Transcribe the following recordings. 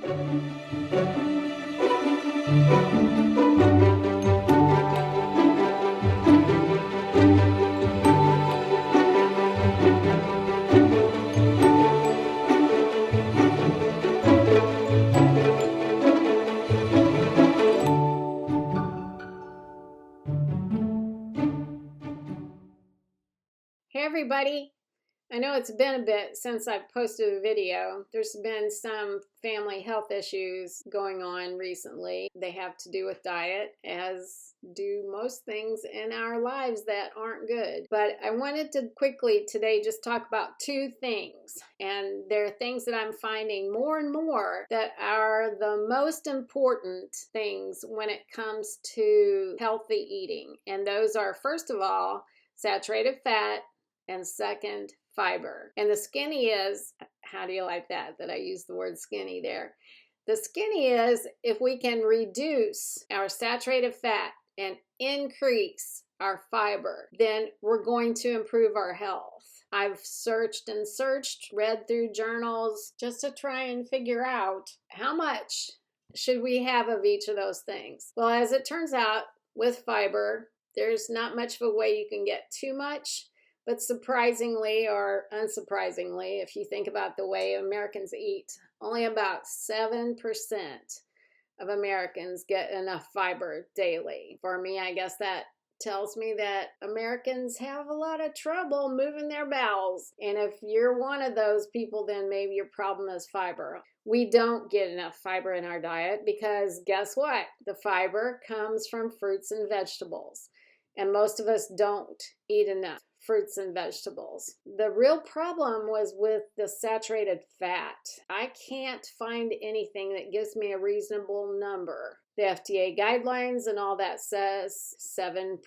Hey everybody, I know it's been a bit since I've posted a video. There's been some family health issues going on recently. They have to do with diet, as do most things in our lives that aren't good. But I wanted to quickly today just talk about two things. And they're things that I'm finding more and more that are the most important things when it comes to healthy eating. And those are, first of all, saturated fat, and second, fiber. And the skinny is, how do you like that I use the word skinny there? The skinny is if we can reduce our saturated fat and increase our fiber, then we're going to improve our health. I've searched and searched, read through journals just to try and figure out how much should we have of each of those things. Well, as it turns out, with fiber, there's not much of a way you can get too much. But surprisingly or unsurprisingly, if you think about the way Americans eat, only about 7% of Americans get enough fiber daily. For me, I guess that tells me that Americans have a lot of trouble moving their bowels. And if you're one of those people, then maybe your problem is fiber. We don't get enough fiber in our diet because guess what? The fiber comes from fruits and vegetables. And most of us don't eat enough fruits and vegetables. The real problem was with the saturated fat. I can't find anything that gives me a reasonable number. The FDA guidelines and all that says 7%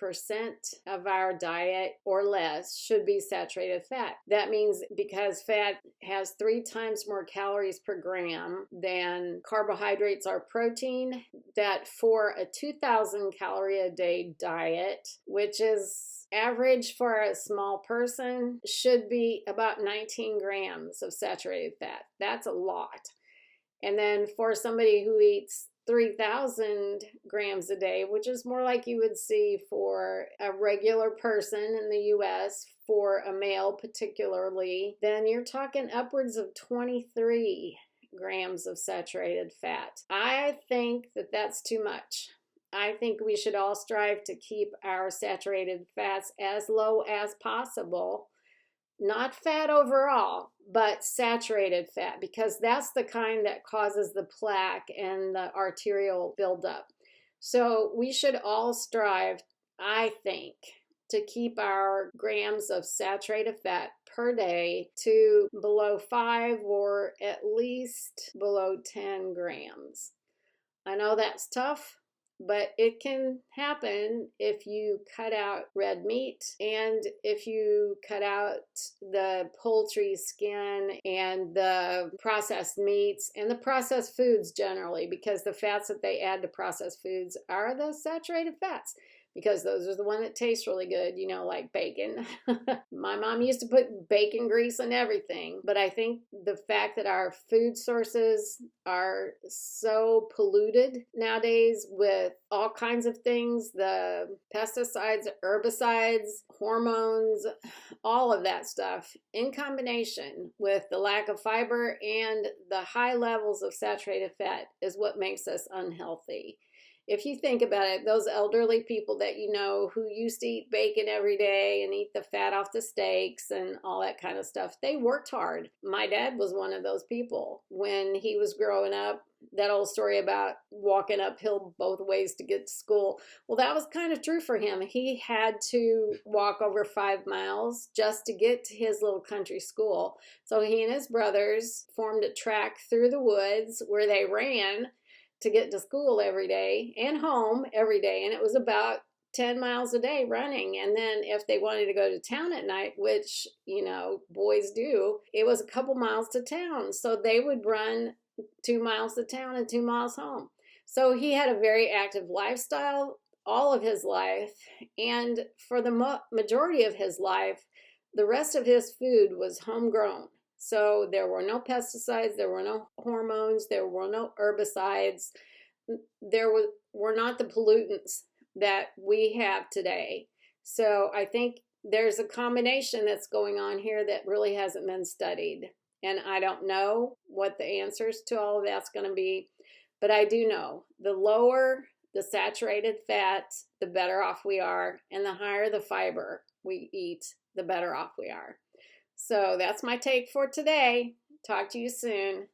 of our diet or less should be saturated fat. That means because fat has 3 times more calories per gram than carbohydrates or protein, that for a 2,000 calorie a day diet, which is average for a small person, should be about 19 grams of saturated fat. That's a lot. And then for somebody who eats 3,000 grams a day, which is more like you would see for a regular person in the US, for a male particularly, then you're talking upwards of 23 grams of saturated fat. I think that that's too much. I think we should all strive to keep our saturated fats as low as possible. Not fat overall, but saturated fat, because that's the kind that causes the plaque and the arterial buildup. So we should all strive, I think, to keep our grams of saturated fat per day to below 5 or at least below 10 grams. I know that's tough, but it can happen if you cut out red meat and if you cut out the poultry skin and the processed meats and the processed foods generally, because the fats that they add to processed foods are the saturated fats. Because those are the one that taste really good, you know, like bacon. My mom used to put bacon grease in everything. But I think the fact that our food sources are so polluted nowadays with all kinds of things, the pesticides, herbicides, hormones, all of that stuff, in combination with the lack of fiber and the high levels of saturated fat is what makes us unhealthy. If you think about it, those elderly people that you know who used to eat bacon every day and eat the fat off the steaks and all that kind of stuff, they worked hard. My dad was one of those people. When he was growing up, that old story about walking uphill both ways to get to school, well, that was kind of true for him. He had to walk over 5 miles just to get to his little country school. So he and his brothers formed a track through the woods where they ran to get to school every day and home every day. And it was about 10 miles a day running. And then if they wanted to go to town at night, which, you know, boys do, it was a couple miles to town. So they would run 2 miles to town and 2 miles home. So he had a very active lifestyle all of his life. And for the majority of his life, the rest of his food was homegrown. So there were no pesticides, there were no hormones, there were no herbicides, were not the pollutants that we have today. So I think there's a combination that's going on here that really hasn't been studied. And I don't know what the answers to all of that's going to be, but I do know the lower the saturated fat, the better off we are, and the higher the fiber we eat, the better off we are. So that's my take for today. Talk to you soon.